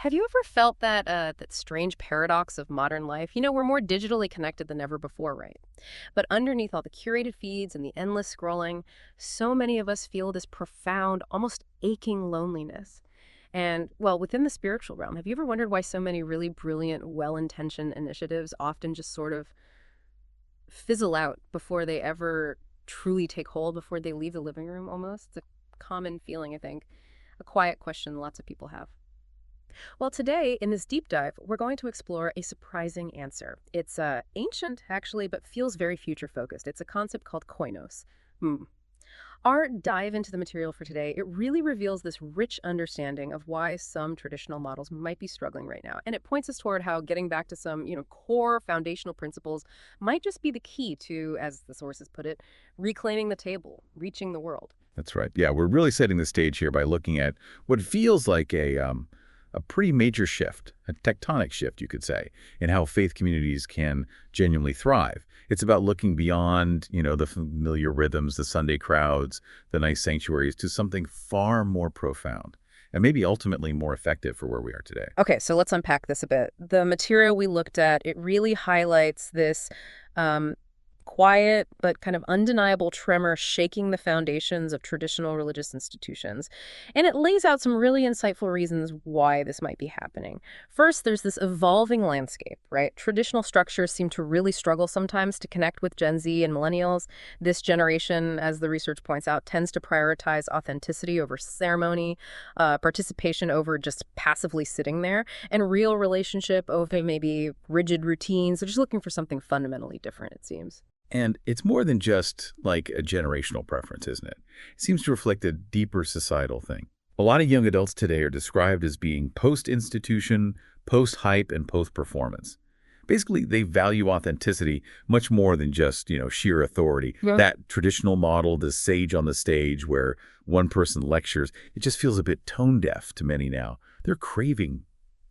Have you ever felt that strange paradox of modern life? We're more digitally connected than ever before, right? But underneath all the curated feeds and the endless scrolling, so many of us feel this profound, almost aching loneliness. And, well, within the spiritual realm, have you ever wondered why so many really brilliant, well-intentioned initiatives often just sort of fizzle out before they ever truly take hold, before they leave the living room almost? It's a common feeling, I think, a quiet question lots of people have. Well, today, in this deep dive, we're going to explore a surprising answer. It's ancient, actually, but feels very future-focused. It's a concept called koinos. Hmm. Our dive into the material for today, it really reveals this rich understanding of why some traditional models might be struggling right now. And it points us toward how getting back to some, core foundational principles might just be the key to, as the sources put it, reclaiming the table, reaching the world. That's right. Yeah, we're really setting the stage here by looking at what feels like a pretty major shift, a tectonic shift, you could say, in how faith communities can genuinely thrive. It's about looking beyond, the familiar rhythms, the Sunday crowds, the nice sanctuaries, to something far more profound and maybe ultimately more effective for where we are today. Okay, so let's unpack this a bit. The material we looked at, it really highlights this um, quiet but kind of undeniable tremor shaking the foundations of traditional religious institutions. And it lays out some really insightful reasons why this might be happening. First, there's this evolving landscape, right? Traditional structures seem to really struggle sometimes to connect with Gen Z and millennials. This generation, as the research points out, tends to prioritize authenticity over ceremony, participation over just passively sitting there, and real relationship over maybe rigid routines. They're just looking for something fundamentally different, it seems. And it's more than just like a generational preference, isn't it? It seems to reflect a deeper societal thing. A lot of young adults today are described as being post-institution, post-hype, and post-performance. Basically, they value authenticity much more than just, sheer authority. Yeah. That traditional model, the sage on the stage where one person lectures, it just feels a bit tone deaf to many now. They're craving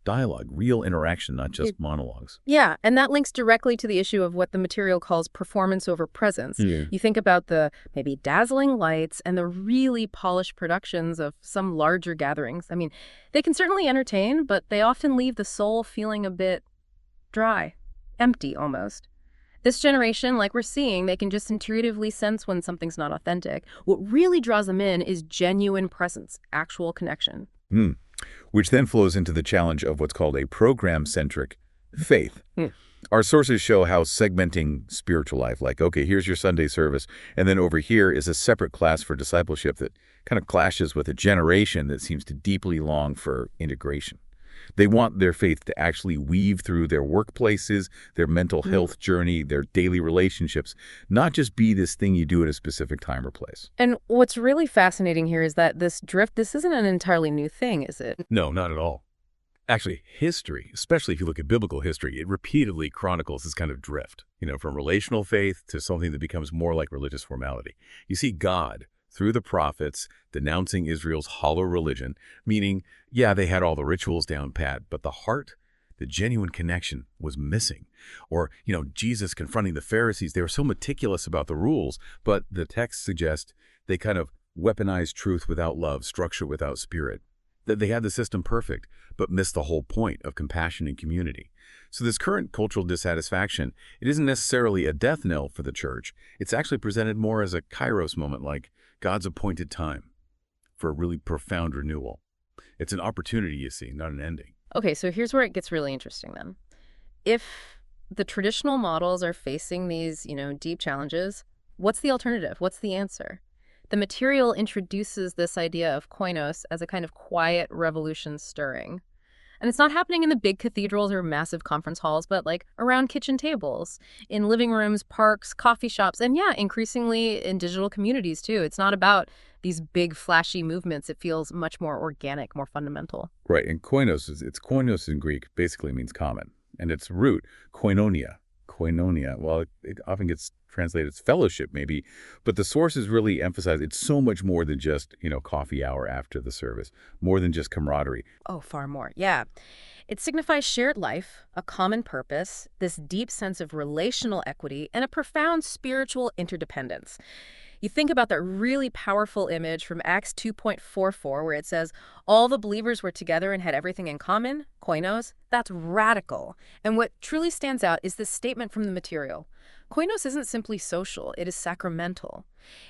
dialogue, real interaction, not just monologues. Yeah, and that links directly to the issue of what the material calls performance over presence. Yeah. You think about the maybe dazzling lights and the really polished productions of some larger gatherings. I mean, they can certainly entertain, but they often leave the soul feeling a bit dry, empty almost. This generation, like we're seeing, they can just intuitively sense when something's not authentic. What really draws them in is genuine presence, actual connection. Hmm. Which then flows into the challenge of what's called a program-centric faith. Our sources show how segmenting spiritual life, like, okay, here's your Sunday service, and then over here is a separate class for discipleship that kind of clashes with a generation that seems to deeply long for integration. They want their faith to actually weave through their workplaces, their mental health journey, their daily relationships, not just be this thing you do at a specific time or place. And what's really fascinating here is that this drift, this isn't an entirely new thing, is it? No, not at all. Actually, history, especially if you look at biblical history, it repeatedly chronicles this kind of drift, from relational faith to something that becomes more like religious formality. You see God, through the prophets, denouncing Israel's hollow religion, meaning, yeah, they had all the rituals down pat, but the heart, the genuine connection was missing. Or, Jesus confronting the Pharisees, they were so meticulous about the rules, but the text suggests they kind of weaponized truth without love, structure without spirit. That they had the system perfect, but missed the whole point of compassion and community. So this current cultural dissatisfaction, it isn't necessarily a death knell for the church. It's actually presented more as a Kairos moment, like God's appointed time for a really profound renewal. It's an opportunity, you see, not an ending. Okay, so here's where it gets really interesting then. If the traditional models are facing these, deep challenges, what's the alternative? What's the answer? The material introduces this idea of koinos as a kind of quiet revolution stirring. And it's not happening in the big cathedrals or massive conference halls, but like around kitchen tables, in living rooms, parks, coffee shops, and yeah, increasingly in digital communities too. It's not about these big flashy movements. It feels much more organic, more fundamental. Right, and it's koinos in Greek, basically means common. And its root, koinonia. Koinonia, well, it often gets translated as fellowship maybe, but the sources really emphasize it's so much more than just, coffee hour after the service, more than just camaraderie. Oh, far more. Yeah. It signifies shared life, a common purpose, this deep sense of relational equity, and a profound spiritual interdependence. You think about that really powerful image from Acts 2:44 where it says, all the believers were together and had everything in common, koinos. That's radical. And what truly stands out is this statement from the material. Koinos isn't simply social, it is sacramental.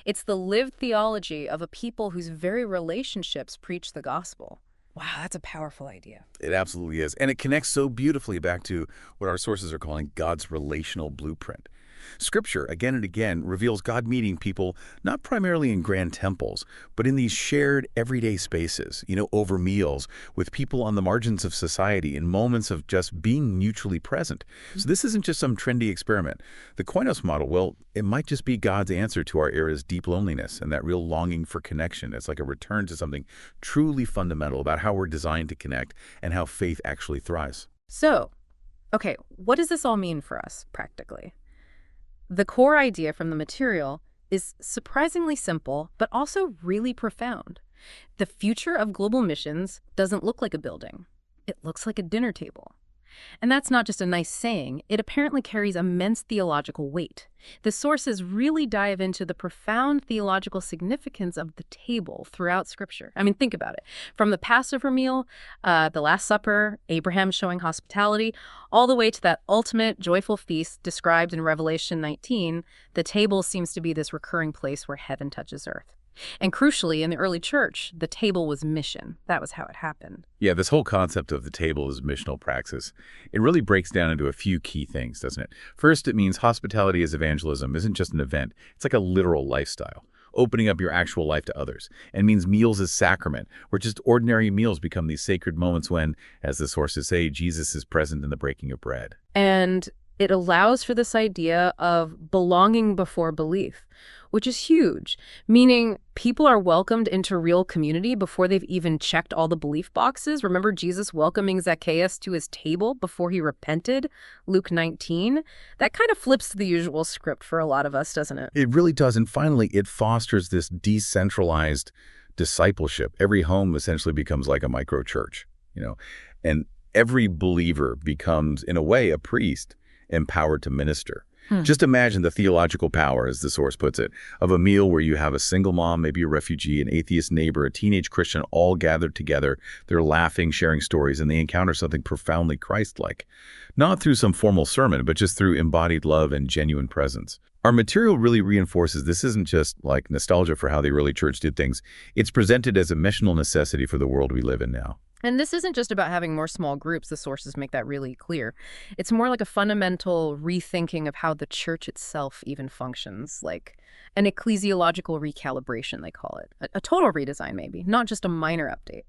It's the lived theology of a people whose very relationships preach the gospel. Wow, that's a powerful idea. It absolutely is. And it connects so beautifully back to what our sources are calling God's relational blueprint. Scripture, again and again, reveals God meeting people not primarily in grand temples, but in these shared everyday spaces, over meals, with people on the margins of society in moments of just being mutually present. So this isn't just some trendy experiment. The Koinos model, well, it might just be God's answer to our era's deep loneliness and that real longing for connection. It's like a return to something truly fundamental about how we're designed to connect and how faith actually thrives. So, okay, what does this all mean for us, practically? The core idea from the material is surprisingly simple, but also really profound. The future of global missions doesn't look like a building. It looks like a dinner table. And that's not just a nice saying. It apparently carries immense theological weight. The sources really dive into the profound theological significance of the table throughout Scripture. I mean, think about it. From the Passover meal, the Last Supper, Abraham showing hospitality, all the way to that ultimate joyful feast described in Revelation 19, the table seems to be this recurring place where heaven touches earth. And crucially, in the early church, the table was mission. That was how it happened. Yeah, this whole concept of the table as missional praxis, it really breaks down into a few key things, doesn't it? First, it means hospitality as evangelism isn't just an event. It's like a literal lifestyle, opening up your actual life to others, and means meals as sacrament, where just ordinary meals become these sacred moments when, as the sources say, Jesus is present in the breaking of bread. And it allows for this idea of belonging before belief, which is huge, meaning people are welcomed into real community before they've even checked all the belief boxes. Remember Jesus welcoming Zacchaeus to his table before he repented, Luke 19? That kind of flips the usual script for a lot of us, doesn't it? It really does. And finally, it fosters this decentralized discipleship. Every home essentially becomes like a micro church, and every believer becomes, in a way, a priest empowered to minister. Just imagine the theological power, as the source puts it, of a meal where you have a single mom, maybe a refugee, an atheist neighbor, a teenage Christian, all gathered together. They're laughing, sharing stories, and they encounter something profoundly Christ-like. Not through some formal sermon, but just through embodied love and genuine presence. Our material really reinforces this isn't just like nostalgia for how the early church did things. It's presented as a missional necessity for the world we live in now. And this isn't just about having more small groups. The sources make that really clear. It's more like a fundamental rethinking of how the church itself even functions, like an ecclesiological recalibration, they call it. A total redesign, maybe, not just a minor update.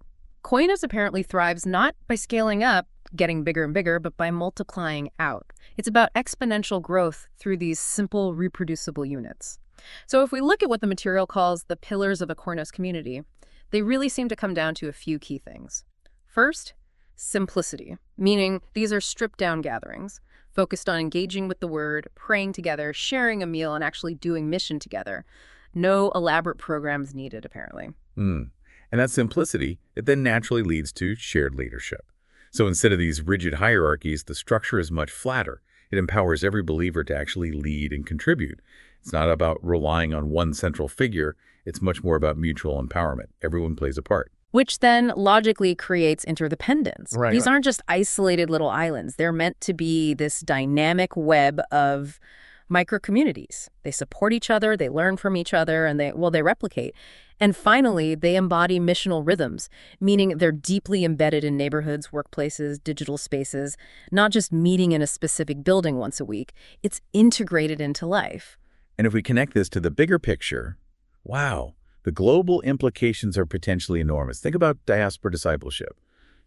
Koinos apparently thrives not by scaling up, getting bigger and bigger, but by multiplying out. It's about exponential growth through these simple, reproducible units. So if we look at what the material calls the pillars of a Koinos community, they really seem to come down to a few key things. First, simplicity, meaning these are stripped-down gatherings, focused on engaging with the word, praying together, sharing a meal, and actually doing mission together. No elaborate programs needed, apparently. And that simplicity, it then naturally leads to shared leadership. So instead of these rigid hierarchies, the structure is much flatter. It empowers every believer to actually lead and contribute. It's not about relying on one central figure. It's much more about mutual empowerment. Everyone plays a part. Which then logically creates interdependence. Right. These aren't just isolated little islands. They're meant to be this dynamic web of micro-communities. They support each other, they learn from each other, and they replicate. And finally, they embody missional rhythms, meaning they're deeply embedded in neighborhoods, workplaces, digital spaces, not just meeting in a specific building once a week. It's integrated into life. And if we connect this to the bigger picture, wow, the global implications are potentially enormous. Think about diaspora discipleship.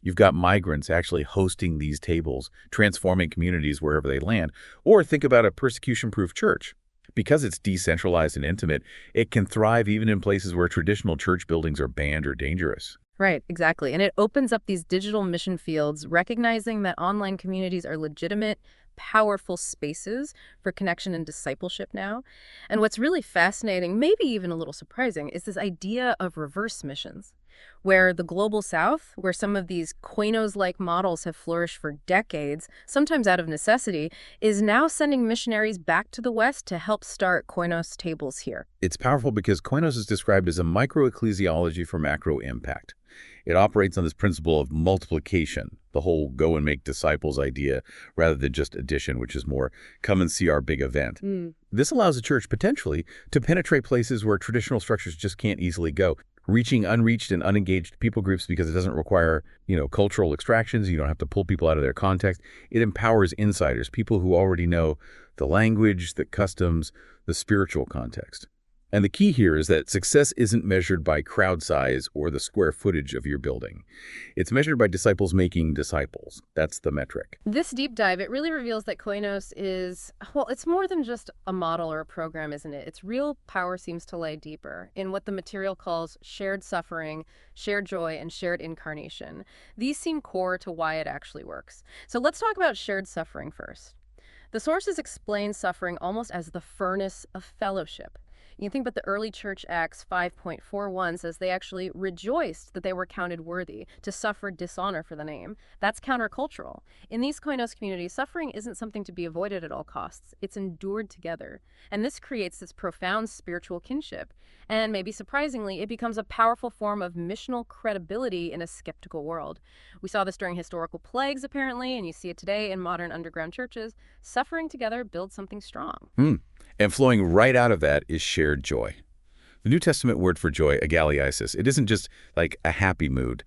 You've got migrants actually hosting these tables, transforming communities wherever they land. Or think about a persecution-proof church. Because it's decentralized and intimate, it can thrive even in places where traditional church buildings are banned or dangerous. Right, exactly. And it opens up these digital mission fields, recognizing that online communities are legitimate, powerful spaces for connection and discipleship now. And what's really fascinating, maybe even a little surprising, is this idea of reverse missions. where the global south, where some of these Koinos-like models have flourished for decades, sometimes out of necessity, is now sending missionaries back to the West to help start Koinos tables here. It's powerful because Koinos is described as a micro-ecclesiology for macro impact. It operates on this principle of multiplication, the whole go and make disciples idea, rather than just addition, which is more come and see our big event. This allows the church potentially to penetrate places where traditional structures just can't easily go, reaching unreached and unengaged people groups because it doesn't require, cultural extractions. You don't have to pull people out of their context. It empowers insiders, people who already know the language, the customs, the spiritual context. And the key here is that success isn't measured by crowd size or the square footage of your building. It's measured by disciples making disciples. That's the metric. This deep dive, it really reveals that Koinos is, well, it's more than just a model or a program, isn't it? Its real power seems to lay deeper in what the material calls shared suffering, shared joy, and shared incarnation. These seem core to why it actually works. So let's talk about shared suffering first. The sources explain suffering almost as the furnace of fellowship. You think about the early church Acts 5.41 says they actually rejoiced that they were counted worthy to suffer dishonor for the name. That's countercultural. In these Koinos communities, suffering isn't something to be avoided at all costs. It's endured together. And this creates this profound spiritual kinship. And maybe surprisingly, it becomes a powerful form of missional credibility in a skeptical world. We saw this during historical plagues, apparently, and you see it today in modern underground churches. Suffering together builds something strong. And flowing right out of that is shared joy. The New Testament word for joy, agalliasis, it isn't just like a happy mood.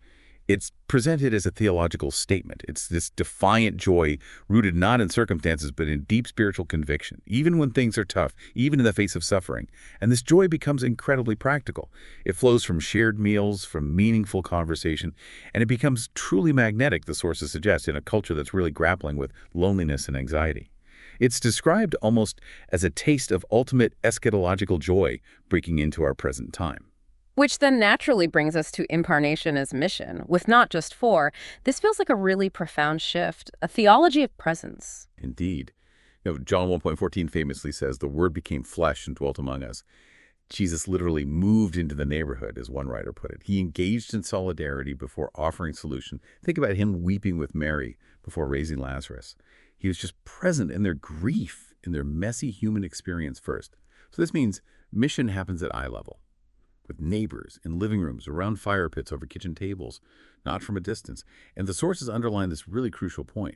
It's presented as a theological statement. It's this defiant joy rooted not in circumstances, but in deep spiritual conviction, even when things are tough, even in the face of suffering. And this joy becomes incredibly practical. It flows from shared meals, from meaningful conversation, and it becomes truly magnetic, the sources suggest, in a culture that's really grappling with loneliness and anxiety. It's described almost as a taste of ultimate eschatological joy breaking into our present time. Which then naturally brings us to incarnation as mission, with not just four. This feels like a really profound shift, a theology of presence. Indeed. John 1.14 famously says, "The Word became flesh and dwelt among us." Jesus literally moved into the neighborhood, as one writer put it. He engaged in solidarity before offering solution. Think about him weeping with Mary before raising Lazarus. He was just present in their grief, in their messy human experience first. So this means mission happens at eye level, with neighbors, in living rooms, around fire pits, over kitchen tables, not from a distance. And the sources underline this really crucial point.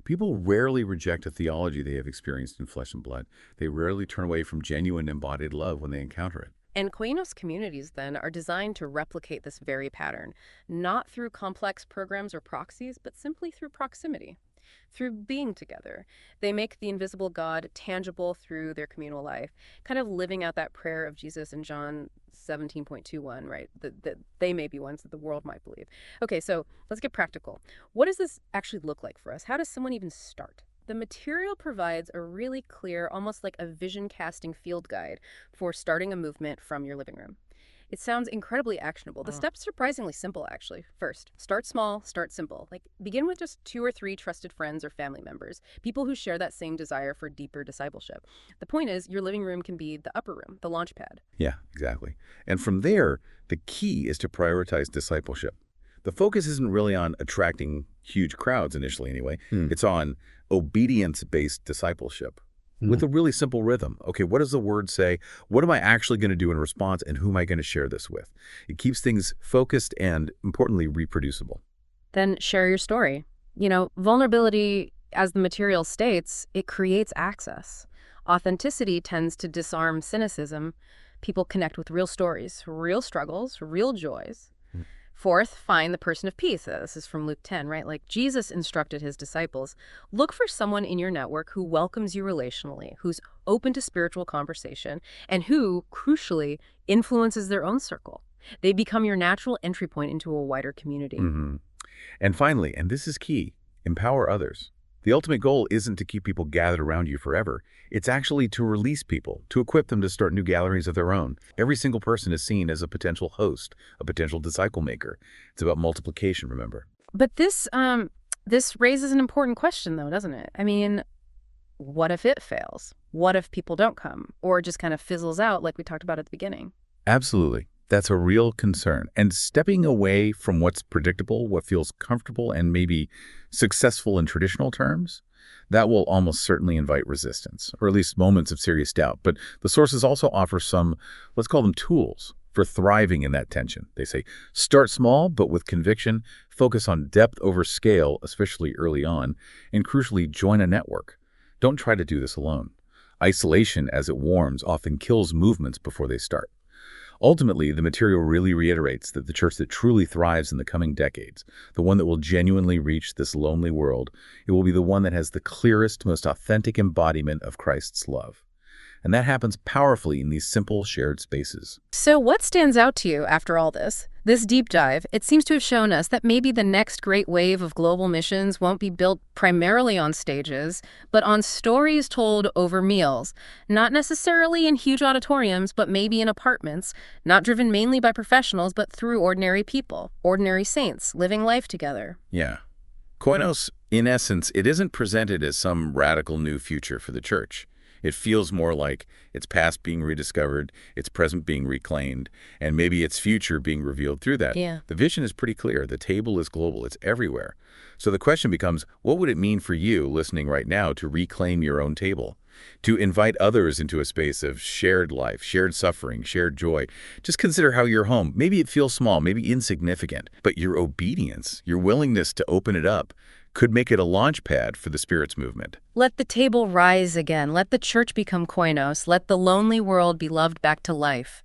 People rarely reject a theology they have experienced in flesh and blood. They rarely turn away from genuine embodied love when they encounter it. And Koinos communities, then, are designed to replicate this very pattern, not through complex programs or proxies, but simply through proximity. Through being together. They make the invisible God tangible through their communal life, kind of living out that prayer of Jesus in John 17.21, right? That they may be ones that the world might believe. Okay, so let's get practical. What does this actually look like for us? How does someone even start? The material provides a really clear, almost like a vision casting field guide for starting a movement from your living room. It sounds incredibly actionable. The steps are surprisingly simple, actually. First, start small, start simple. Begin with just 2 or 3 trusted friends or family members, people who share that same desire for deeper discipleship. The point is, your living room can be the upper room, the launch pad. Yeah, exactly. And from there, the key is to prioritize discipleship. The focus isn't really on attracting huge crowds initially anyway. It's on obedience-based discipleship. With a really simple rhythm. Okay, what does the Word say? What am I actually going to do in response, and who am I going to share this with? It keeps things focused and, importantly, reproducible. Then share your story. Vulnerability, as the material states, it creates access. Authenticity tends to disarm cynicism. People connect with real stories, real struggles, real joys. Fourth, find the person of peace. This is from Luke 10, right? Like Jesus instructed his disciples, look for someone in your network who welcomes you relationally, who's open to spiritual conversation, and who, crucially, influences their own circle. They become your natural entry point into a wider community. And finally, and this is key, empower others. The ultimate goal isn't to keep people gathered around you forever. It's actually to release people, to equip them to start new galleries of their own. Every single person is seen as a potential host, a potential disciple maker. It's about multiplication, remember. But this raises an important question, though, doesn't it? I mean, what if it fails? What if people don't come or just kind of fizzles out like we talked about at the beginning? Absolutely. That's a real concern. And stepping away from what's predictable, what feels comfortable and maybe successful in traditional terms, that will almost certainly invite resistance, or at least moments of serious doubt. But the sources also offer some, let's call them tools, for thriving in that tension. They say, start small, but with conviction, focus on depth over scale, especially early on, and crucially, join a network. Don't try to do this alone. Isolation, as it warms, often kills movements before they start. Ultimately, the material really reiterates that the church that truly thrives in the coming decades, the one that will genuinely reach this lonely world, it will be the one that has the clearest, most authentic embodiment of Christ's love. And that happens powerfully in these simple shared spaces. So what stands out to you after all this? This deep dive, it seems to have shown us that maybe the next great wave of global missions won't be built primarily on stages, but on stories told over meals. Not necessarily in huge auditoriums, but maybe in apartments, not driven mainly by professionals, but through ordinary people, ordinary saints, living life together. Yeah. Koinos, in essence, it isn't presented as some radical new future for the church. It feels more like its past being rediscovered, its present being reclaimed, and maybe its future being revealed through that. Yeah. The vision is pretty clear. The table is global. It's everywhere. So the question becomes, what would it mean for you listening right now to reclaim your own table? To invite others into a space of shared life, shared suffering, shared joy. Just consider how your home, maybe it feels small, maybe insignificant, but your obedience, your willingness to open it up, could make it a launch pad for the Spirit's movement. Let the table rise again. Let the church become Koinos. Let the lonely world be loved back to life.